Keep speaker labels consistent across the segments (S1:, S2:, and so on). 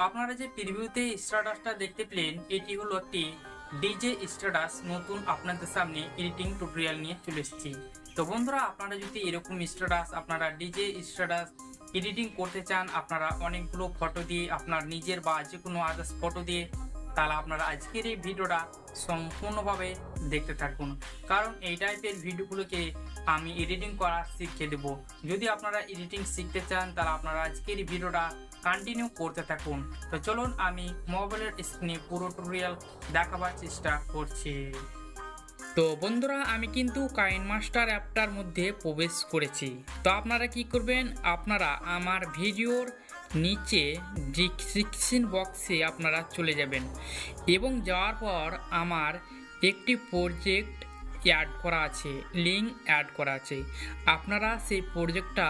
S1: আপনারা যে প্রিভিউতে স্ট্যাটাসটা দেখতে পেলেন, এটি হলো একটি ডিজে স্ট্যাটাস। নতুন আপনাদের সামনে এডিটিং টিউটোরিয়াল নিয়ে চলে এসেছি। তো বন্ধুরা, আপনারা যদি এরকম স্ট্যাটাস, আপনারা ডিজে স্ট্যাটাস এডিটিং করতে চান, আপনারা অনেকগুলো ফটো দিয়ে, আপনার নিজের বা যে কোনো আদার্স ফটো দিয়ে, তাহলে আপনারা আজকের এই ভিডিওটা সম্পূর্ণভাবে দেখতে থাকুন। কারণ এই টাইপের ভিডিওগুলোকে আমি এডিটিং করা শিখিয়ে দেবো। যদি আপনারা এডিটিং শিখতে চান, তাহলে আপনারা আজকের এই ভিডিওটা কন্টিনিউ করতে থাকুন। তো চলুন, আমি মোবাইলের স্ক্রিনে পুরো টিউটোরিয়াল দেখাবার চেষ্টা করছি। তো বন্ধুরা, আমি কিন্তু কাইনমাস্টার অ্যাপটার মধ্যে প্রবেশ করেছি। তো আপনারা কি করবেন, আপনারা আমার ভিডিওর নিচে ডিসক্রিপশন বক্সে আপনারা চলে যাবেন এবং যাওয়ার পর আমার একটি প্রজেক্ট অ্যাড করা আছে, লিঙ্ক অ্যাড করা আছে। আপনারা সেই প্রজেক্টটা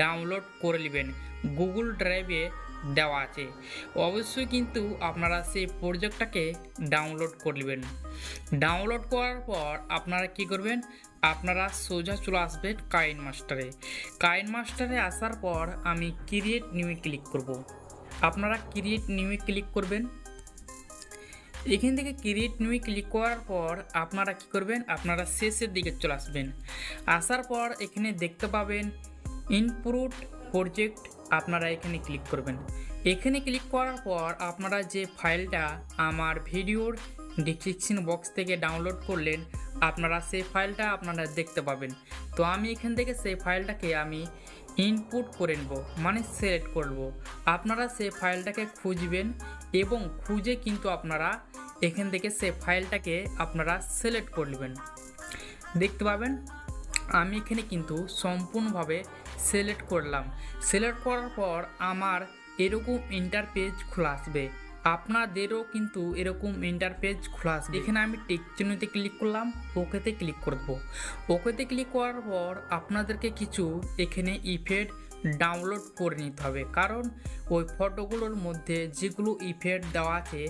S1: ডাউনলোড করে নেবেন, গুগল ড্রাইভে দেওয়া আছে। অবশ্যই কিন্তু আপনারা সেই প্রজেক্টটাকে ডাউনলোড করে নেবেন। ডাউনলোড করার পর আপনারা কি করবেন, আপনারা সোজা চলে আসবেন কাইনমাস্টারে আসার পর আমি ক্রিয়েট নিউয়ে ক্লিক করব। আপনারা ক্রিয়েট নিউয়ে ক্লিক করবেন। এখান থেকে ক্রিয়েট নিউয়ে ক্লিক করার পর আপনারা কি করবেন, আপনারা শেষের দিকে চলে আসবেন। আসার পর এখানে দেখতে পাবেন ইনপুট প্রজেক্ট, আপনারা এখানে ক্লিক করবেন। এখানে ক্লিক করার পর আপনারা যে ফাইলটা আমার ভিডিওর ডিসক্রিপশন বক্স থেকে ডাউনলোড করলেন, আপনারা সেই ফাইলটা আপনারা দেখতে পাবেন। তো আমি এখান থেকে সেই ফাইলটাকে আমি ইনপুট করে নেব, মানে সিলেক্ট করব। আপনারা সেই ফাইলটাকে খুঁজবেন এবং খুঁজে কিন্তু আপনারা এখান থেকে সেই ফাইলটাকে আপনারা সিলেক্ট করে নেবেন। দেখতে পাবেন আমি এখানে কিন্তু সম্পূর্ণভাবে সিলেক্ট করলাম। সিলেক্ট করার পর আমার এরকম ইন্টারপেজ খোলা আসবে, আপনাদেরও কিন্তু এরকম ইন্টারপেজ খোলা আসবে। এখানে আমি টিক চিহ্নতে ক্লিক করলাম, ওকেতে ক্লিক করব। ওকেতে ক্লিক করার পর আপনাদেরকে কিছু এখানে ইফেক্ট ডাউনলোড করে নিতে হবে, কারণ ওই ফটোগুলোর মধ্যে যেগুলো ইফেক্ট দেওয়া আছে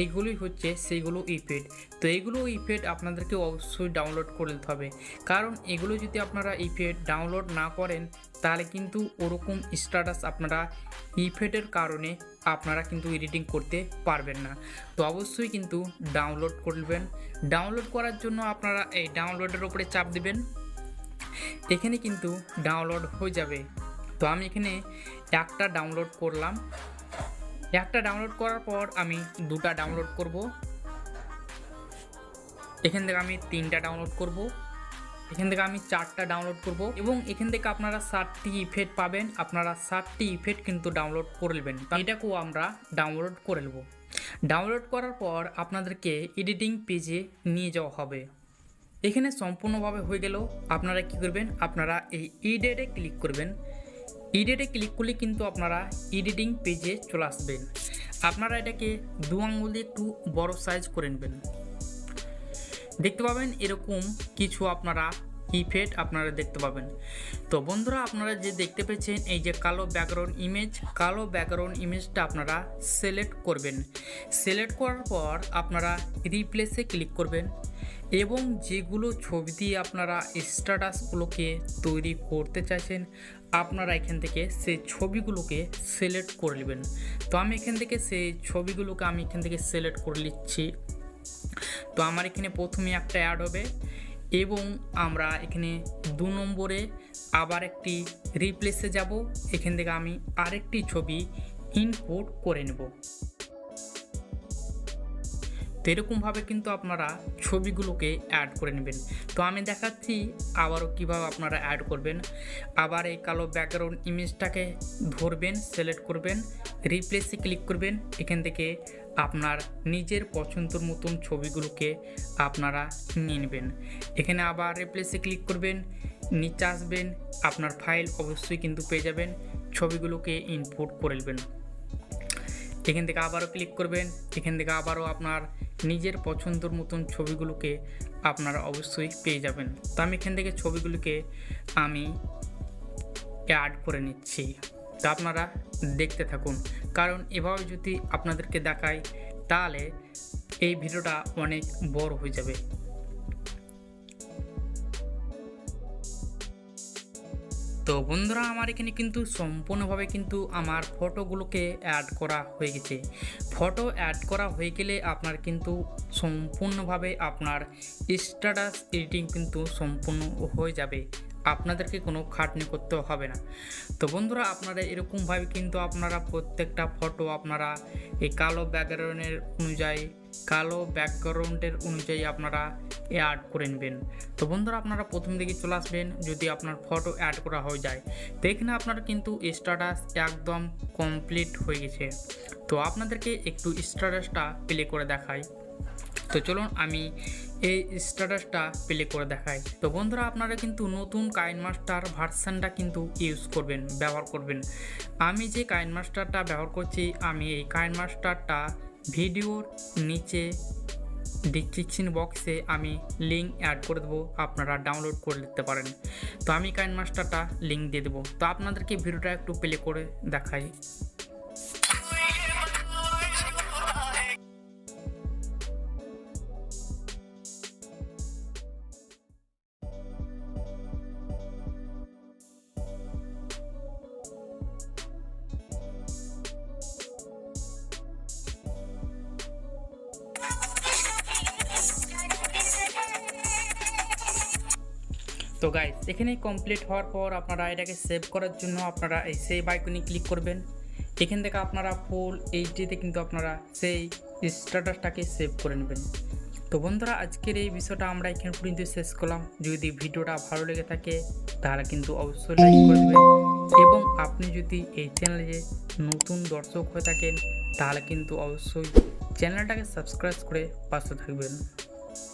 S1: এইগুলোই হচ্ছে সেইগুলো ইফেক্ট। তো এইগুলো ইফেক্ট আপনাদেরকে অবশ্যই ডাউনলোড করে নিতে হবে, কারণ এগুলো যদি আপনারা ইফেক্ট ডাউনলোড না করেন তাহলে কিন্তু ওরকম স্ট্যাটাস আপনারা ইফেক্টের কারণে আপনারা কিন্তু এডিটিং করতে পারবেন না। তো অবশ্যই কিন্তু ডাউনলোড করবেন। ডাউনলোড করার জন্য আপনারা এই ডাউনলোডের উপরে চাপ দিবেন, এখানে কিন্তু ডাউনলোড হয়ে যাবে। তো আমি এখানে একটা ডাউনলোড করলাম। একটা ডাউনলোড করার পর আমি দুটা ডাউনলোড করব, এখান থেকে আমি তিনটা ডাউনলোড করব, এখান থেকে আমি চারটা ডাউনলোড করব এবং এখান থেকে আপনারা 7টি ইফেক্ট পাবেন। আপনারা 7টি ইফেক্ট কিন্তু ডাউনলোড করে নেবেন। এটাকেও আমরা ডাউনলোড করে নেব। ডাউনলোড করার পর আপনাদেরকে এডিটিং পেজে নিয়ে যাওয়া হবে। এখানে সম্পূর্ণভাবে হয়ে গেল। আপনারা কি করবেন, আপনারা এই এডিটে ক্লিক করবেন। এডিটে ক্লিক করলে কিন্তু আপনারা এডিটিং পেজে চলে আসবেন। আপনারা এটাকে 2 আঙ্গুল দিয়ে একটু বড় সাইজ করে নেবেন। দেখতে পাবেন এরকম কিছু আপনারা ইফেক্ট আপনারা দেখতে পাবেন। তো বন্ধুরা, আপনারা যে দেখতে পেয়েছেন এই যে কালো ব্যাকগ্রাউন্ড ইমেজটা আপনারা সিলেক্ট করবেন। সিলেক্ট করার পর আপনারা রিপ্লেসে ক্লিক করবেন এবং যেগুলো ছবি দিয়ে আপনারা স্ট্যাটাসগুলোকে তৈরি করতে চাইছেন আপনারা এখান থেকে সেই ছবিগুলোকে সিলেক্ট করে নেবেন। তো আমি এখান থেকে সেই ছবিগুলোকে সিলেক্ট করে নিচ্ছি। তো আমার এখানে প্রথমে একটা অ্যাড হবে এবং আমরা এখানে 2 নম্বরে আবার একটি রিপ্লেসে যাব। এখান থেকে আমি আরেকটি ছবি ইনপুট করে নেব। তো এরকমভাবে কিন্তু আপনারা ছবিগুলোকে অ্যাড করে নেবেন। তো আমি দেখাচ্ছি আবারও কীভাবে আপনারা অ্যাড করবেন। আবার এই কালো ব্যাকগ্রাউন্ড ইমেজটাকে ধরবেন, সিলেক্ট করবেন, রিপ্লেসে ক্লিক করবেন। এখান থেকে আপনার নিজের পছন্দের মতন ছবিগুলোকে আপনারা নিয়ে নেবেন। এখানে আবার রিপ্লেসে ক্লিক করবেন, নিচে আসবেন, আপনার ফাইল অবশ্যই কিন্তু পেয়ে যাবেন। ছবিগুলোকে ইনপুট করে নেবেন। এখান থেকে আবারও ক্লিক করবেন, এখান থেকে আবারও আপনার নিজের পছন্দের মতন ছবিগুলোকে আপনারা অবশ্যই পেয়ে যাবেন। তো আমি এখান থেকে ছবিগুলোকে আমি অ্যাড করে নিচ্ছি। তো আপনারা দেখতে থাকুন, কারণ এভাবে যদি আপনাদেরকে দেখাই তাহলে এই ভিডিওটা অনেক বড় হয়ে যাবে। তো তো বন্ধুরা আমার এখানে কিন্তু সম্পূর্ণভাবে কিন্তু আমার ফটোগুলোকে অ্যাড করা হয়ে গেছে। ফটো অ্যাড করা হয়ে গেলে আপনার কিন্তু সম্পূর্ণভাবে আপনার স্ট্যাটাস এডিটিং কিন্তু সম্পূর্ণ হয়ে যাবে, আপনাদেরকে কোনো খাটনি করতে হবে না। তো বন্ধুরা আপনারা এরকমভাবে কিন্তু আপনারা প্রত্যেকটা ফটো আপনারা এই কালো ব্যাকগ্রাউন্ডের অনুযায়ী আপনারা অ্যাড করে নেবেন। তো বন্ধুরা আপনারা প্রথম দিকে চলে আসবেন, যদি আপনার ফটো অ্যাড করা হয়ে যায় তো এখানে আপনার কিন্তু স্ট্যাটাস একদম কমপ্লিট হয়ে গেছে। তো আপনাদেরকে একটু স্ট্যাটাসটা প্লে করে দেখাই। তো চলুন আমি এই স্ট্যাটাসটা প্লে করে দেখাই। তো বন্ধুরা আপনারা কিন্তু নতুন কাইনমাস্টার ভার্সানটা কিন্তু ব্যবহার করবেন। আমি যে কাইনমাস্টারটা ব্যবহার করছি, আমি এই কাইনমাস্টারটা ভিডিওর নিচে ডিসক্রিপশন বক্সে আমি লিঙ্ক অ্যাড করে দেবো, আপনারা ডাউনলোড করে নিতে পারেন। তো আমি কাইনমাস্টারটা লিঙ্ক দিয়ে দেবো। তো আপনাদেরকে ভিডিওটা একটু প্লে করে দেখাই। তো গাইস এখানে কমপ্লিট হওয়ার পর আপনারা এটাকে সেভ করার জন্য আপনারা এই সেভ আইকনে ক্লিক করবেন। এখান থেকে আপনারা ফুল এইচডিতে কিন্তু আপনারা সেই স্ট্যাটাসটাকে সেভ করে নেবেন। তো বন্ধুরা আজকের এই বিষয়টা আমরা এখানে পর্যন্ত শেষ করলাম। যদি ভিডিওটা ভালো লেগে থাকে তাহলে কিন্তু অবশ্যই লাইক করে দেবেন, এবং আপনি যদি এই চ্যানেলে নতুন দর্শক হয়ে থাকেন তাহলে কিন্তু অবশ্যই চ্যানেলটাকে সাবস্ক্রাইব করে পাশে থাকবেন।